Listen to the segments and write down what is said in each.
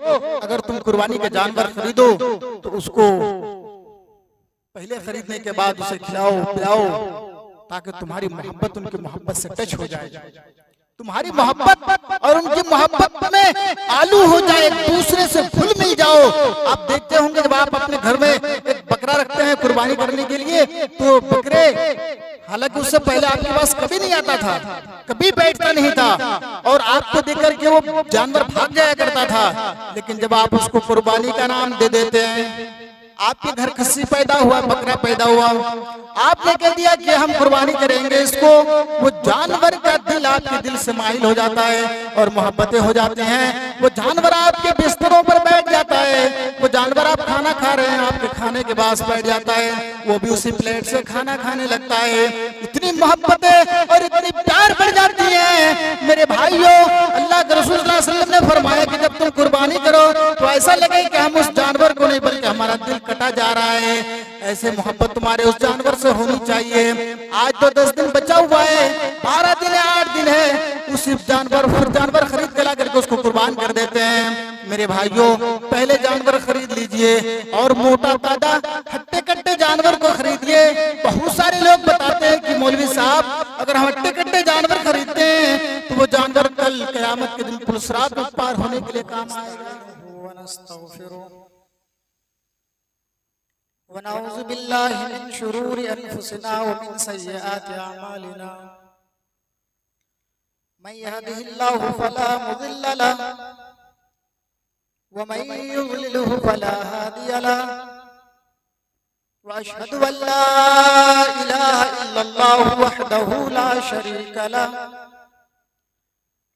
अगर तुम कुर्बानी के जानवर खरीदो तो उसको पहले खरीदने के बाद उसे खिलाओ पिलाओ, ताकि तुम्हारी मोहब्बत उनकी मोहब्बत से टच हो जाए, तुम्हारी मोहब्बत और उनकी मोहब्बत में आलू हो जाए, एक दूसरे से घुल मिल जाओ। आप देखते होंगे जब आप अपने घर में एक बकरा रखते हैं कुर्बानी करने के लिए, तो बकरे हालांकि उससे पहले आपके पास कभी नहीं आता था, कभी बैठता नहीं था और आपको देख करके वो जानवर भाग जाया करता था। लेकिन जब आप उसको कुर्बानी का नाम दे देते हैं, आपके घर खस्सी पैदा हुआ, बकरा पैदा हुआ, आपने कह दिया कि हम कुर्बानी करेंगे इसको, वो जानवर का दिल आपके दिल से माइल हो जाता है और मोहब्बतें हो जाती हैं। वो जानवर आपके बिस्तरों पर बैठ जाता है, वो जानवर आप खाना खा रहे हैं आपके खाने के पास बैठ जाता है, वो भी उसी प्लेट से खाना खाने लगता है। इतनी मोहब्बतें और इतनी प्यार बढ़ जाती है मेरे भाइयों। अल्लाह के रसूल सल्लल्लाहु अलैहि वसल्लम ने फरमाया कि जब तुम कुर्बानी करो तो ऐसा लगे कि हम उस जानवर को नहीं बल्कि हमारा दिल कटा जा रहा है। ऐसे मोहब्बत तुम्हारे उस जानवर से होनी चाहिए। आज तो 10 दिन बचा हुआ है, 12 दिन है, 8 दिन है, उसी जानवर खरीद के ला करके उसको कुर्बान कर देते हैं। मेरे भाइयों, पहले जानवर खरीद लीजिए और मोटा ताजा हट्टे कट्टे जानवर को खरीदिए। बहुत सारे लोग बताते हैं कि मौलवी साहब अगर हम हट्टे कट्टे जानवर खरीदते हैं तो वो जानवर कल क़यामत के दिन पुलसरात में पार होने के लिए काम आएगा। वनऊज़ु बिल्लाहि मिन शुरूरि अनफुसिना व मिन सय्यिआति अअमालिना। मन यहदिहिल्लाहु फला मुदिल्ल लहु व मन युद्लिलहु फला हादिय लहु। व अशहदु अल्ला इलाहा इल्लल्लाहु वहदहु ला शरीका लहु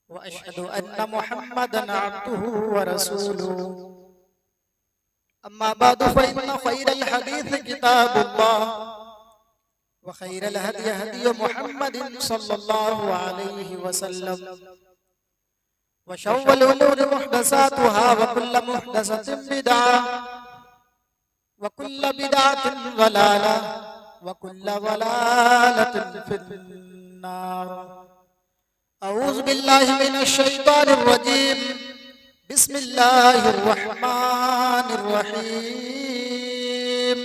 व अशहदु अन्ना मुहम्मदन अब्दुहु व रसूलुहु। अम्मा बादु फ़इन्न ख़ैरल हदीस किताबुल्लाह व ख़ैरल हदी हदी मुहम्मदिन सल्लल्लाहु अलैहि वसल्लम व शर्रुल उमूरि मुहदसातुहा व कुल्लु मुहदसतिन बिदअह व कुल्लु बिदअतिन ज़लाला व कुल्लु ज़लालतिन फिन्नार। अऊज़ु बिल्लाहि मिनश शैतानिर रजीम। बिस्मिल्लाहिर रहमानिर रहीम।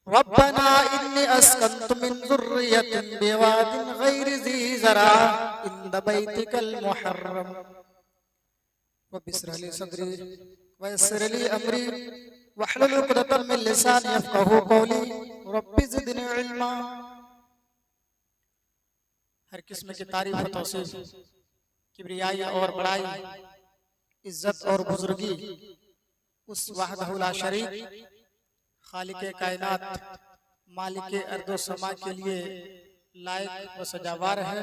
रब्बना इन्नी अस्कन्तु मिन ज़ुर्रिय्यतिन बिवादिन गैरि ज़ी ज़रअ इंद बैतिकल मुहर्रम रब्बि इश्रह ली सदरी व यस्सिर ली अमरी वहलुल उक़दतम मिन लिसानी यफ़क़हू क़ौली रब्बि ज़िदनी इल्मा। हर किस्म की तारीफ व तौसीफ, किब्रियाई और बड़ाई, इज्जत और बुजुर्गी उस वहदहु ला शरीक खालिके कायनात मालिके अर्दो समा के लिए लायक व सजावार है,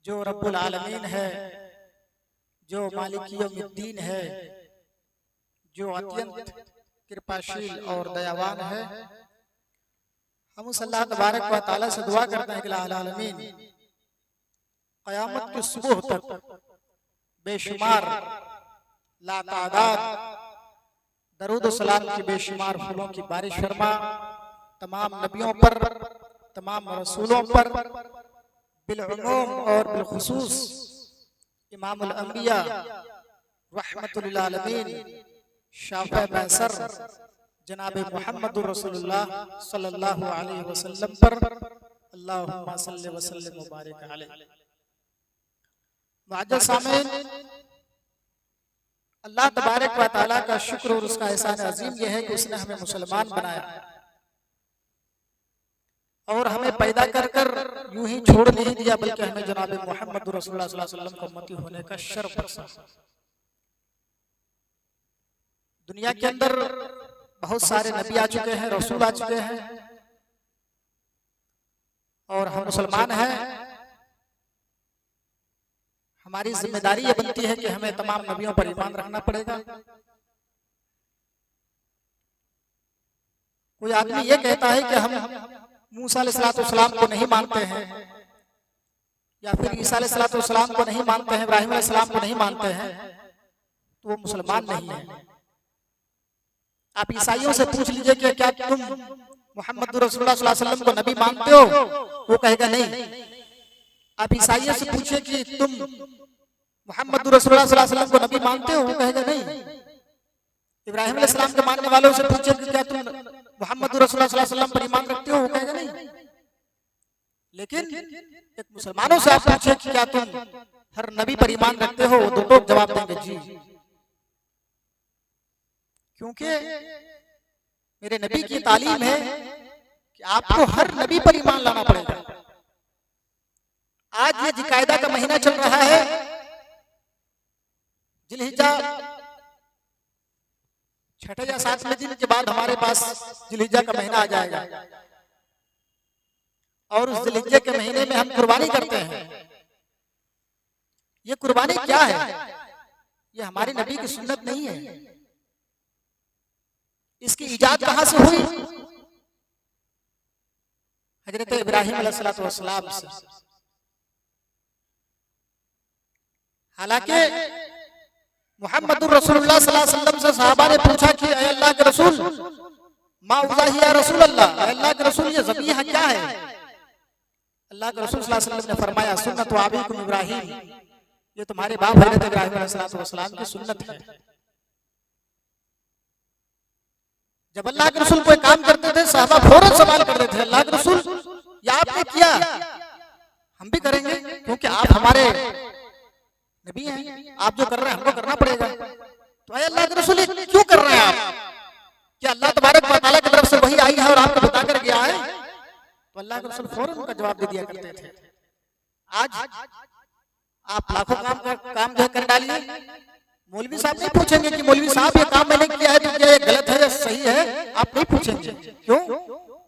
जो रब्बुल आलमीन है, जो मालिक यौमिद्दीन है, जो अत्यंत कृपाशील और दयावान है। हम उस अल्लाह तबारक व तआला से दुआ करते हैं कि अल्लाह आलमीन क़यामत की सुबह तक बेशुमार लातादाद दरूद व सलाम की बेशुमार फूलों की बारिश फरमा तमाम नबियों पर, तमाम रसूलों पर, बिलउमूम और बिलखुसूस इमामुल अंबिया रहमतुल लिल आलमीन शाफ़े मैसर जनाब मुहम्मदुर रसूलुल्लाह सल्लल्लाहु अलैहि वसल्लम पर अल्लाहुम्मा सल्लि व सल्लिम व बारिक अलैहि। मुअज़्ज़ज़ सामीन, अल्लाह तबारक व तआला का शुक्र और उसका एहसान अजीम यह है कि उसने हमें मुसलमान बनाया और हमें पैदा कर कर यूं ही छोड़ नहीं दिया, बल्कि हमें जनाब मुहम्मद रसूलुल्लाह सल्लल्लाहु अलैहि वसल्लम का उम्मती होने का शर्फ बख्शा। दुनिया के अंदर बहुत सारे नबी आ चुके हैं, रसूल आ चुके हैं और हम मुसलमान हैं। हमारी जिम्मेदारी ये बनती है कि हमें तमाम नबियों पर ईमान रखना पड़ेगा। कोई आदमी ये कहता है कि हम मूसा अलैहिस्सलाम को नहीं मानते हैं या फिर ईसा अलैहिस्सलाम को नहीं मानते हैं, इब्राहिम अलैहिस्सलाम को नहीं मानते हैं, तो वो मुसलमान नहीं है। आप ईसाइयों से पूछ लीजिए कि क्या तुम मोहम्मद रसूलुल्लाह सल्लल्लाहु अलैहि वसल्लम को नबी मानते हो, वो कहेगा नहीं। आप ईसाइयों से पूछिए कि तुम मोहम्मद रसूलुल्लाह सल्लल्लाहु अलैहि वसल्लम को नबी मानते हो? वो कहेगा नहीं। इब्राहिम अलैहिस्सलाम के मानने वालों से पूछे कि क्या तुम मोहम्मद रसूलुल्लाह सल्लल्लाहु अलैहि वसल्लम पर ईमान रखते हो? वो कहेगा नहीं। लेकिन एक मुसलमानों से आप पूछे कि क्या तुम हर नबी पर ईमान रखते हो? वो दो जवाब देंगे जी, क्योंकि मेरे नबी की तालीम है कि आपको हर नबी पर ईमान लाना पड़ेगा। आज ये जिकायदा का महीना चल रहा है, जिलहिज्जा छठे या सातवें दिन के बाद हमारे पास जिलहिज्जा का महीना आ जाएगा, और उस जिलहिज्जे के महीने में हम कुर्बानी करते हैं। ये कुर्बानी क्या है? ये हमारे नबी की सुन्नत नहीं है। इसकी इजाद कहां से हुई? हजरत इब्राहिम अलैहिस्सलाम से। हालांकि मुहम्मदुर रसूलुल्लाह सल्लल्लाहु अलैहि वसल्लम से सहाबा ने पूछा कि ऐ अल्लाह के रसूल, मा उज़ाही या रसूल अल्लाह, अल्लाह के रसूल ये ज़बीहा क्या है? अल्लाह के रसूल सल्लल्लाहु अलैहि वसल्लम ने फरमाया सुन्नत अबीकुम इब्राहिम, ये तुम्हारे बाप हजरत इब्राहिम अलैहिस्सलाम की सुन्नत है। जब अल्लाह के रसूल कोई काम करते थे, सहाबा फौरन सवाल करते थे, अल्लाह के रसूल ये आपने किया, हम भी करेंगे, क्योंकि आप हमारे नबी हैं, आप जो कर रहे हैं हमको करना पड़ेगा। तो अल्लाह के रसूल क्यों कर रहे हैं आप? क्या अल्लाह तबारक व तआला की तरफ से वही आई है और आपको बता कर गया है? तो अल्लाह के रसूल फौरन उनका जवाब दे दिया करते थे। आज आप लाखों काम जो कर डालिए, मौलवी साहब नहीं पूछेंगे कि मौलवी साहब ये काम मैंने किया है तो क्या ये गलत है या सही है, आप नहीं पूछेंगे। क्यों?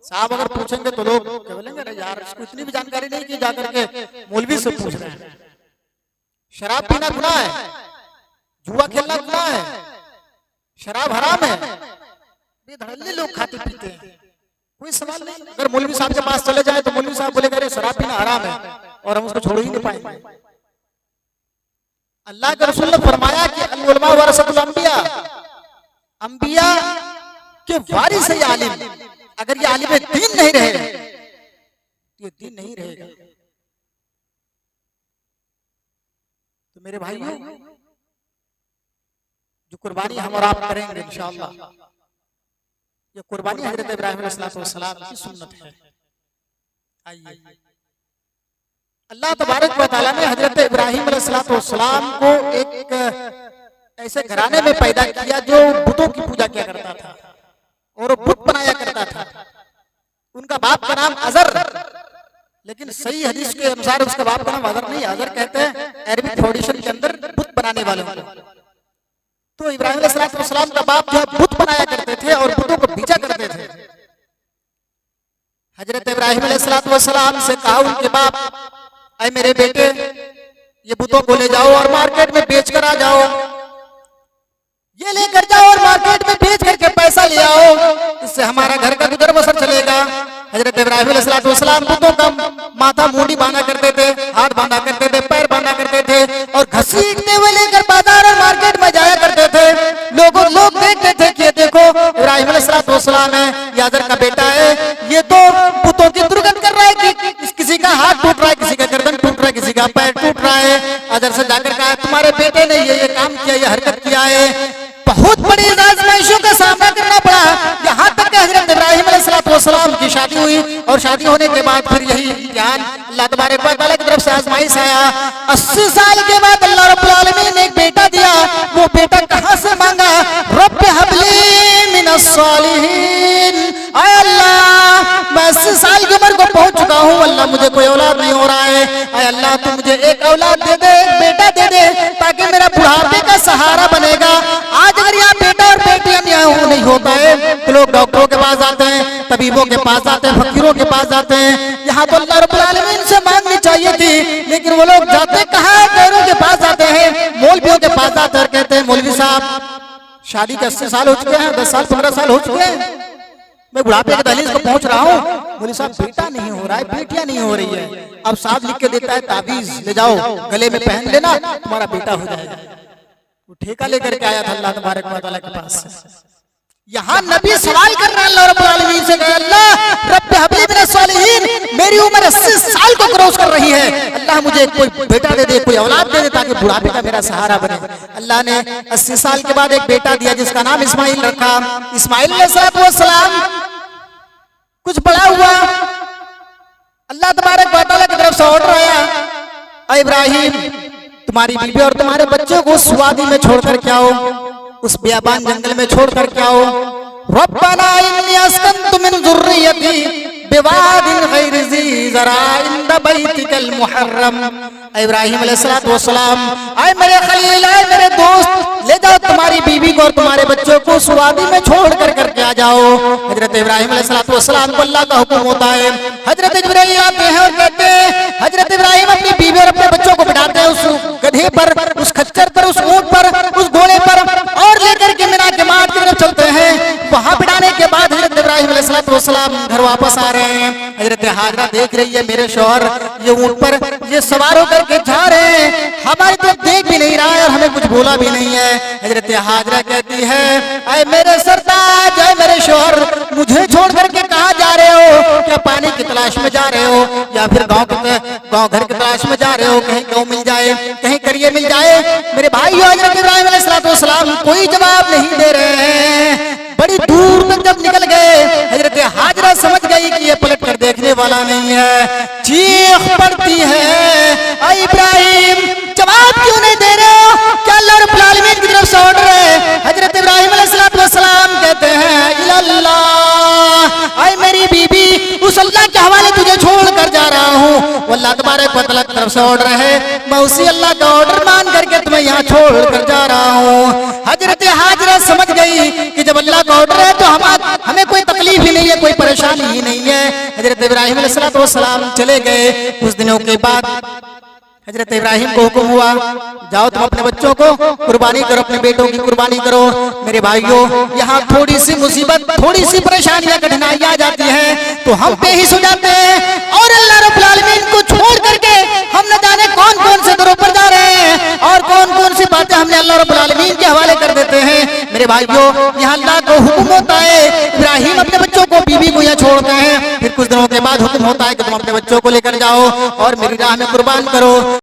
साहब अगर पूछेंगे तो लोग बोलेंगे अरे यार इसको इतनी भी जानकारी नहीं कि जाकर के मौलवी से पूछ रहे हैं। शराब पीना गुनाह है, जुआ खेलना गुनाह है, शराब हराम है, बेधड़ल्ले लोग खाते पीते हैं, कोई सवाल नहीं। अगर मौलवी साहब के पास चले जाए तो मौलवी साहब बोलेगा अरे शराब पीना हराम है, और हम उसको छोड़ ही नहीं पाएंगे। अल्लाह के रसूल ने फरमाया कि अल उलमा वरसतुल अंबिया, अंबिया के वारिस है आलिम। अगर ये आलिम दीन नहीं रहे तो ये दीन नहीं रहेगा। तो मेरे भाइयों, जो कुर्बानी हम और आप करेंगे इंशाअल्लाह, ये कुर्बानी हजरत इब्राहिम अलैहिस्सलाम की सुन्नत है। आइए, अल्लाह तबारक व तआला ने हजरत इब्राहिम अलैहिस्सलाम को एक ऐसे घराने में पैदा किया जो बुतों की पूजा किया करता था और बुत बनाया करता था। उनका बाप का नाम अजर, लेकिन सही हदीस के अनुसार उसका बाप का नाम अजर नहीं, अजर कहते हैं अरबिक ट्रेडिशन के अंदर बुत बनाने वाले को। तो इब्राहिम अलैहिस्सलाम का बाप जो बुत बनाया करते थे और बुतों को बेचा करते थे। हजरत इब्राहिम अलैहिस्सलाम से कहा उनके बाप, ऐ मेरे बेटे ये बुतों को ले जाओ और मार्केट में बेच कर आ जाओ, ये लेकर जाओ और मार्केट में बेच करके पैसा ले आओ, इससे हमारा घर का गुजर बसर चलेगा। हजरत इब्राहिम अलैहिस्सलाम बुतों का माथा मुंडी बांधा करते थे, हाथ बांधा करते थे, पैर बांधा करते थे और घसीटते हुए लेकर बाजार और मार्केट में जाया करते थे। लोग देखते थे कि देखो इब्राहिम अलैहिस्सलाम है, ये अजर का बेटा है, ये तो बुतों की दुर्गत कर रहा है कि किसी का हाथ टूट रहा है, किसी का गर्दन टूट रहा है, किसी का पैर टूट रहा है। अजर से जाकर कहा तुम्हारे बेटे ने ये काम किया, ये हरकत किया है। बहुत बड़ी आजमाइशों का सामना करना पड़ा, यहाँ तक कि हजरत इब्राहिम अलैहिस्सलाम की शादी हुई और शादी होने के बाद फिर यही इम्तिहान अल्लाह तबारक व तआला की तरफ से आजमाइश आया। 80 साल के बाद अल्लाह रब्बुल आलमीन ने एक बेटा दिया। वो बेटा कहाँ से मांगा? रब्बि हबली मिनस सालिहीन, आय अल्लाह मैं 80 साल की उम्र को पहुंच चुका हूँ, अल्लाह मुझे कोई औलाद नहीं हो रहा है, आय अल्लाह तू मुझे एक औलाद दे दे, एक बेटा दे दे, ताकि मेरा बुढ़ापे का सहारा बनेगा। आज अगर यहाँ बेटा और बेटियां नहीं होता है तो लोग डॉक्टरों के पास आते हैं, तबीबों के पास आते हैं, फकीरों के पास जाते हैं। यहाँ तो अल्लाह रब्बुल आलमीन से मांगनी चाहिए थी, लेकिन वो लोग जाते कहाँ है? गैरों के पास जाते हैं, मौलवियों के पास जाते हैं, कहते हैं मौलवी साहब शादी के 80 साल हो चुके हैं, 10 साल 15 साल हो चुके हैं, मैं बुढ़ापे के दहलीज को पहुंच रहा हूँ। मौलवी साहब बेटा नहीं हो रहा है, बेटियां नहीं हो रही है। अब साहब लिख के देता है ताबीज ले जाओ गले में पहन लेना, तुम्हारा बेटा हो जाएगा। वो ठेका लेकर के आया था अल्लाह तबारक व तआला के पास। यहाँ नबी सवाल कर रहे हैं अल्लाह रब्बुल आलमीन से, अल्लाह रब्बी हबली मिनस सालिहीन, मेरी उम्र 80 साल को क्रॉस कर रही है, अल्लाह मुझे कोई बेटा दे दे, कोई औलाद दे दे ताकि बुढ़ापे का मेरा सहारा बने। अल्लाह ने 80 साल के बाद एक बेटा दिया जिसका नाम इस्माइल रखा। इस्माइल अलैहिस्सलाम कुछ बड़ा हुआ, अल्लाह तबारक व तआला की तरफ से ऑर्डर आया, इब्राहिम तुम्हारी बीवी और तुम्हारे बच्चों को उस वादी में छोड़कर के आओ, उस बियाबान जंगल में छोड़कर के आओ। रब्बना इन्नी अस्कनतु मिन ज़ुर्रियती बिवादिन गैरि ज़ी ज़राइन इंद बैतिकल मुहर्रम। इब्राहिम अलैहिस्सलाम, आए मेरे खलील, आए मेरे दोस्त, ले जाओ तुम्हारी बीवी को और तुम्हारे बच्चों को उस वादी में छोड़ करके आ जाओ। हजरत इब्राहिम अलैहिस्सलाम को अल्लाह का हुक्म होता है। हजरत जिब्राइल आते हैं और कहते हैं, हजरत इब्राहिम अपनी बीवी और अपने बच्चों को बिठाते हैं उस गधे पर, उस खच्चर पर, उस ऊंट पर, उस घोड़े पर, और लेकर के मिना के मार्ग की तरफ चलते हैं। वहां बिठाने के बाद हजरत इब्राहिम अलैहिस्सलाम घर वापस आ रहे हैं। हजरत हाजरा देख रही है, मेरे शौहर ये ऊंट पर ये सवार होकर के जा रहे हैं, हमारी तरफ देख भी नहीं रहा है और हमें कुछ बोला भी नहीं है। हजरत हाजरा कहती है, अरे मेरे सरताज, अरे मेरे शौहर, मुझे छोड़ करके कहाँ जा रहे हो? क्या पानी की तलाश में जा रहे हो या फिर गांव घर की तलाश में जा रहे हो? कहीं गौ मिल जाए, कहीं करिए मिल जाए। मेरे भाई हजरत इब्राहिम अलैहिस्सलाम कोई जवाब नहीं दे रहे हैं। बड़ी दूर तक जब निकल गए, हजरत हाजरा समझ गई कि ये पलट कर देखने वाला नहीं है। चीख पड़ती है, अरे इब्राहिम जवाब क्यों नहीं दे रहे हो? क्या अल्लाह रब्बुल आलमीन की तरफ से ऑर्डर है? हजरत इब्राहिम अलैहिस्सलाम कहते हैं, इल्लल्लाह, अरे मेरी बीबी उस अल्लाह के हवाले तुझे छोड़ कर जा रहा हूँ। अल्लाह तबारक व तआला की तरफ से ऑर्डर है, मैं उसी अल्लाह का ऑर्डर मान करके तुम्हें यहाँ छोड़ कर जा रहा हूँ। हजरत हाजरा समझ गई कि जब अल्लाह का ऑर्डर है तो हमें कोई तकलीफ ही नहीं है, कोई परेशानी ही नहीं है। हजरत इब्राहिम अलैहिस्सलाम चले गए। कुछ दिनों के बाद हजरत इब्राहिम को हुक्म हुआ, जाओ तुम अपने बच्चों को कुर्बानी करो, अपने बेटों की कुर्बानी करो। मेरे भाइयों, यहाँ थोड़ी सी मुसीबत, थोड़ी सी परेशानियां, कठिनाइयां आ जाती हैं तो हम बेहिस हो जाते हैं और अल्लाह रब्बुल आलमीन को छोड़ करके हम न जाने कौन कौन से दरों पर जा रहे हैं और कौन कौन सी बातें हमने अल्लाह रब्बुल आलमीन के हवाले कर देते हैं। मेरे भाइयों, यहाँ अल्लाह को हुक्म होता है, इब्राहिम अपने बच्चों को, बीवी को यहाँ छोड़ते हैं। फिर कुछ दिनों के बाद हुक्म होता है कि तुम अपने बच्चों को लेकर जाओ और मेरी राह में कुर्बान करो।